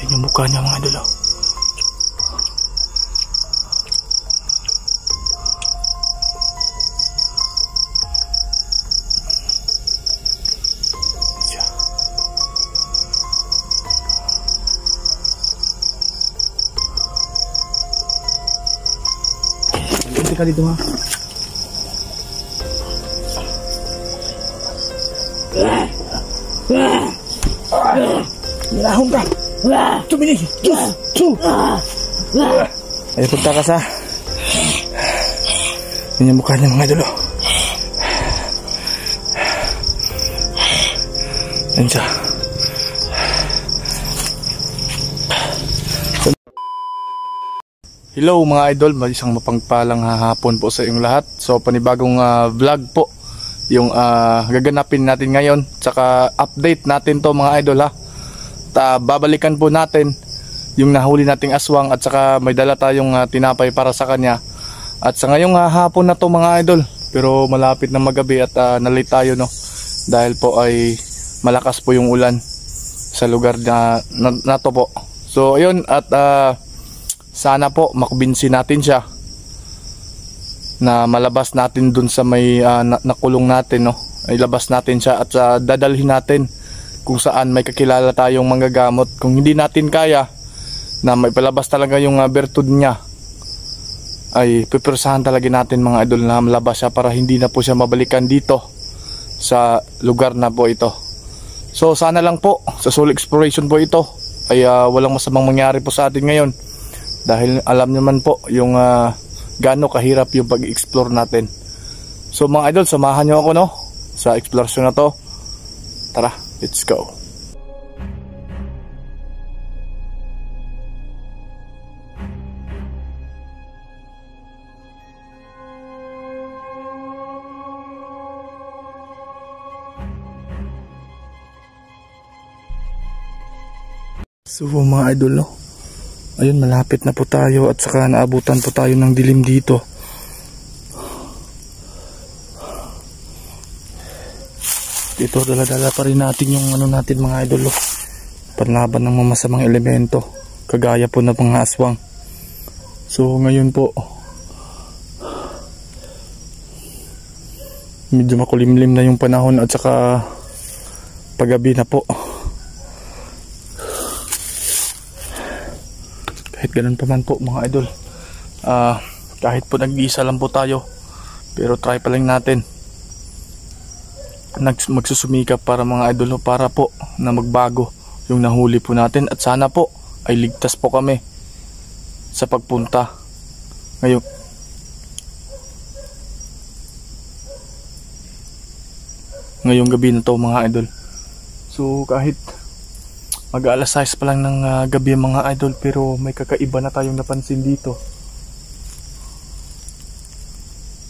Yan yung mukha niya mga idol. Hindi ka dito ha. Nilahon ka. Tumini. Ay, punta ka sa. Yan yung mukha niya mga idol. Yan siya. Hello mga idol, isang mapangpalang hapon po sa inyong lahat. So panibagong vlog po yung gaganapin natin ngayon. Tsaka update natin to mga idol ha. Babalikan po natin yung nahuli nating aswang at saka may dala tayong tinapay para sa kanya. At sa ngayong hapon na to mga idol, pero malapit na magabi at nalit tayo no. Dahil po ay malakas po yung ulan sa lugar na to po. So ayun at sana po makubinsi natin siya na malabas natin dun sa may nakulong natin no. Ay labas natin siya at dadalhin natin kung saan may kakilala tayong manggagamot. Kung hindi natin kaya na may palabas talaga yung bertud niya, ay pipirsahan talaga natin mga idol na malabas siya para hindi na po siya mabalikan dito sa lugar na po ito. So sana lang po sa solo exploration po ito ay walang masamang mangyari po sa atin ngayon. Dahil alam nyo man po yung gaano kahirap yung pag-explore natin. So mga idol, samahan nyo ako no sa exploration na to. Tara, let's go. So mga idol no, ayun malapit na po tayo at saka naabutan po tayo ng dilim dito. Dito dala-dala pa rin natin yung ano natin mga idol panlaban ng mga masamang elemento kagaya po ng mga aswang. So ngayon po medyo makulimlim na yung panahon at saka paggabi na po. Kahit ganun pa man po mga idol, kahit po nag-iisa lang po tayo, pero try pa lang natin magsusumikap para mga idol para po na magbago yung nahuli po natin at sana po ay ligtas po kami sa pagpunta ngayong gabi na to mga idol. So kahit mag-alas 6 pa lang ng gabi mga idol, pero may kakaiba na tayong napansin dito.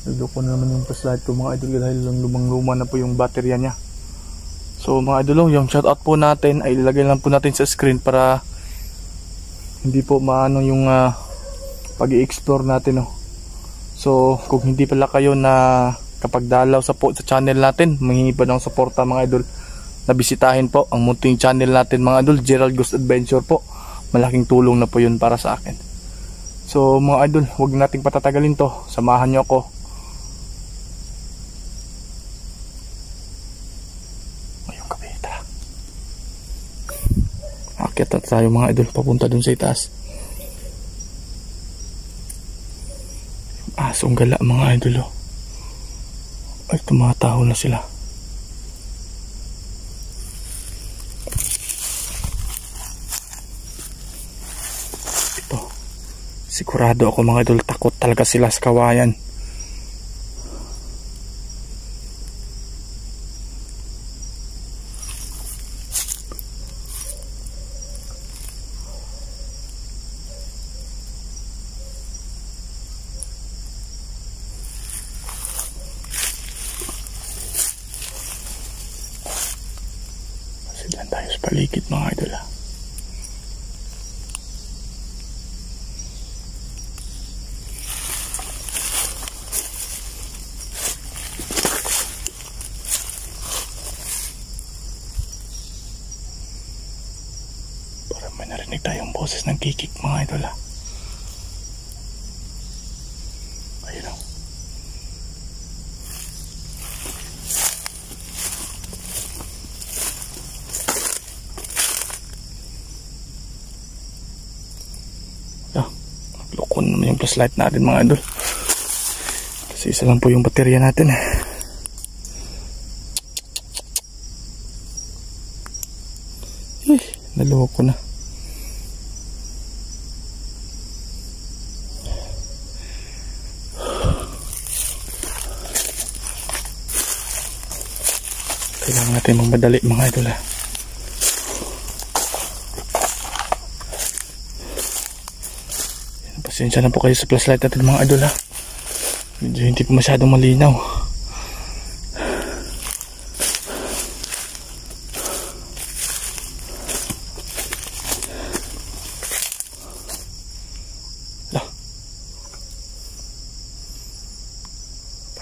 Nagdoko na naman yung flashlight ko mga idol dahil lumang-luma na po yung baterya niya. So mga idol, yung shoutout po natin ay ilagay lang po natin sa screen para hindi po maano yung pag-i-explore natin no. So kung hindi pala kayo na kapag dalaw sa channel natin, manghingi pa ng suporta mga idol, nabisitahin po ang munting channel natin mga idol, Gerald Ghost Adventure po. Malaking tulong na po yun para sa akin. So mga idol, huwag nating patatagalin to, samahan nyo ako. Ngayong gabi, tara. Akyat na tayo mga idol, papunta dun sa itaas. Asong gala mga idol ay tumataho na sila. Sigurado ako mga idol, takot talaga sila sa kawayan. Silan tayo sa paligid mga idol ha. May narinig tayong boses ng kikik mga idol ah. Ayun o. Nagloko naman yung flashlight natin mga idol. Kasi isa lang po yung baterya natin. Naloko na. Kailangan natin magmadali mga idol ah. Pasensya na po kayo sa flashlight natin mga idol ah. Medyo hindi po masyadong malinaw.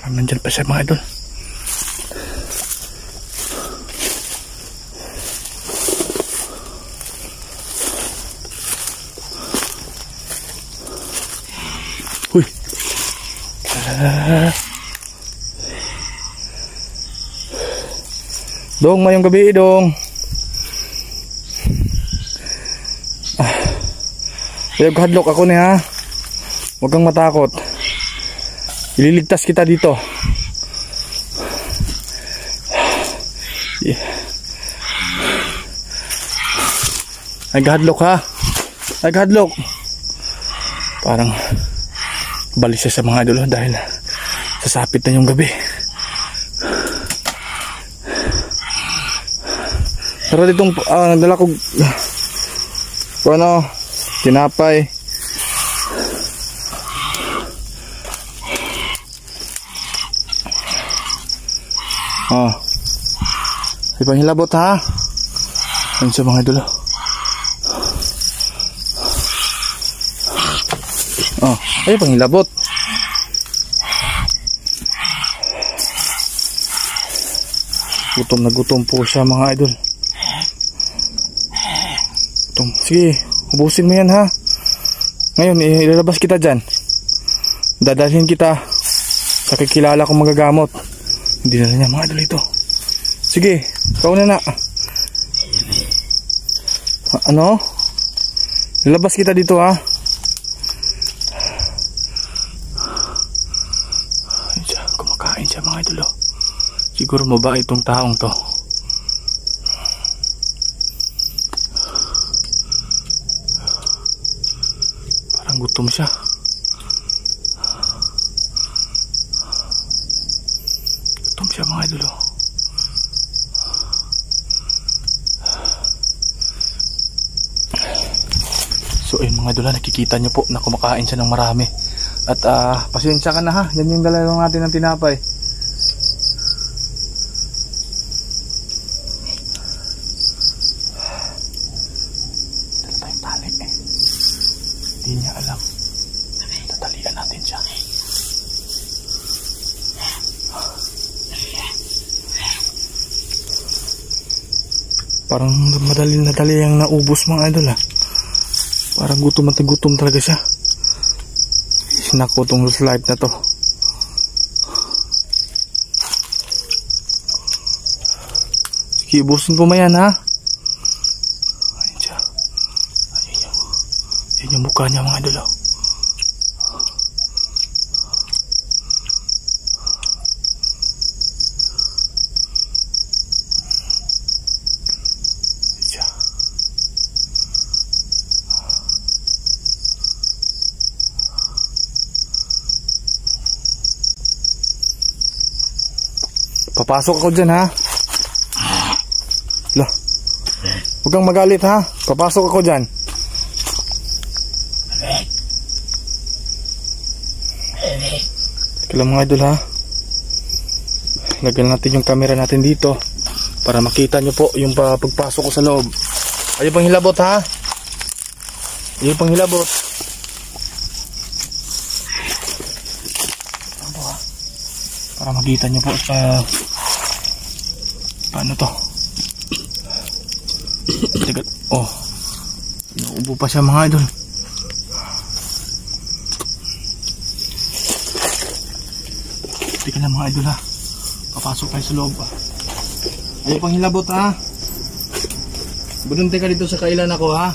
Parang nandyan pa siya mga idol. Huy. Dong, mayong gabi dong. Kaya hadlok ako niya ha. Huwag kang matakot. Ililigtas kita dito. Naghadlok ha. Naghadlok. Parang balis siya sa mga idol dahil sasapit na yung gabi. Pero ditong nagdala ko ano, tinapay. Di pang hilabot ha. Ayun sa mga idol. Ay pang hilabot. Gutom na gutom po siya mga idol. Gutom. Sige, ubusin mo yan ha. Ngayon ilalabas kita dyan. Dadalhin kita sa kakilala kong magagamot. Hindi na niya mga idol ito. Sige, ikaw na na. Ano? Lalabas kita dito ha. Ayun siya, kumakain siya mga idol. Siguro mabait itong taong to. Parang gutom siya. Gutom siya mga idol. So ayun mga idol, nakikita nyo po na kumakain siya ng marami. At pasensya ka na ha. Yan yung dalawa natin ng tinapay. Dala tayong tali eh. Hindi niya alam. Tatalian natin siya. Parang madali ang naubos mga idol ha. Parang gutom at gutom talaga siya. Sinako tong slide na to. Sige, ubusin po mayan ha. Ayun siya. Ayun yung mukha niya mga idol. Papasok ako dyan ha. Lah, huwag kang magalit ha. Papasok ako dyan. Kailan mga idol ha. Lagyan natin yung camera natin dito para makita nyo po yung pagpasok ko sa loob. Ayun pang hilabot ha. Ayun pang hilabot. Para makita nyo po paano to. Oh, Nauubo pa siya mga idol. Teka lang mga idol ha. Papasok tayo sa loob ha. Ayaw pang hilabot ha. Bununti ka dito sa kailan ako ha.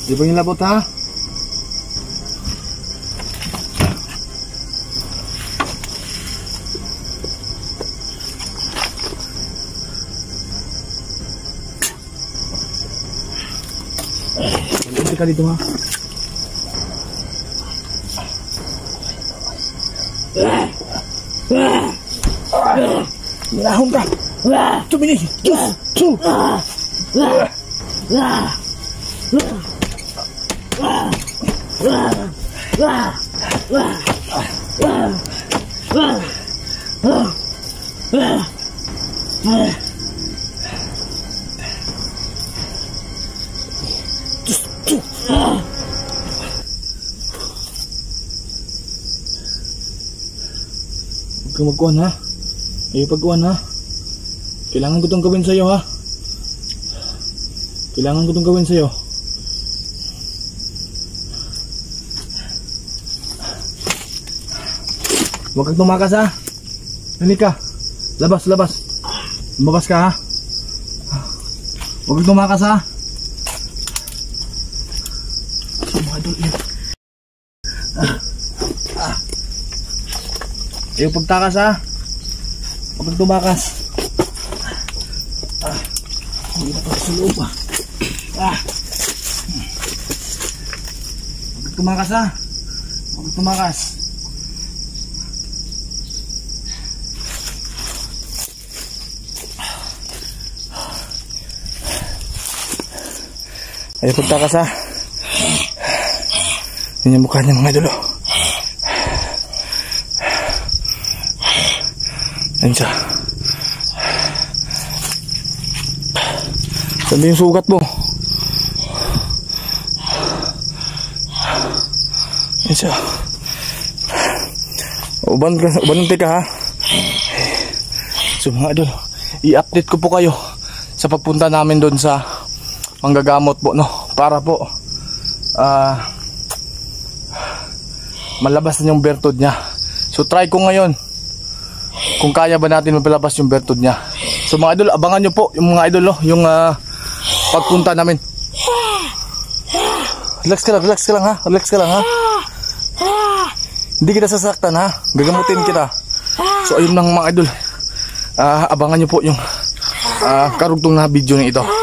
Di ba yung labot ha? Hindi ka dito ha? Minahon ka! Tumini! Two! Huwag kang magkuhan ha. Ayaw pagkuhan ha. Kailangan ko itong gawin sa'yo ha. Kailangan ko itong gawin sa'yo. Huwag kang tumakas ha. Nani ka. Labas. Lumabas ka ha. Huwag kang tumakas ha. Ayaw pagtakas ha. Huwag kang tumakas. Hindi na pa sa loob ha. Huwag kang tumakas ha. Huwag kang tumakas. Ayaw pagtakas ha. Yan yung mukha niya mga idol. Yan siya. Sabi yung sugat mo. Yan siya. Ubanunti ka ha. So mga idol, i-update ko po kayo sa pagpunta namin doon sa manggagamot po no, para po malabas na yung bertod niya. So try ko ngayon kung kaya ba natin mapalabas yung bertod niya. So mga idol, abangan nyo po yung mga idol yung pagpunta namin. Relax ka lang ha. Hindi kita sasaktan ha, gagamutin kita. So ayun lang mga idol, abangan nyo po yung karugtong na video na ito.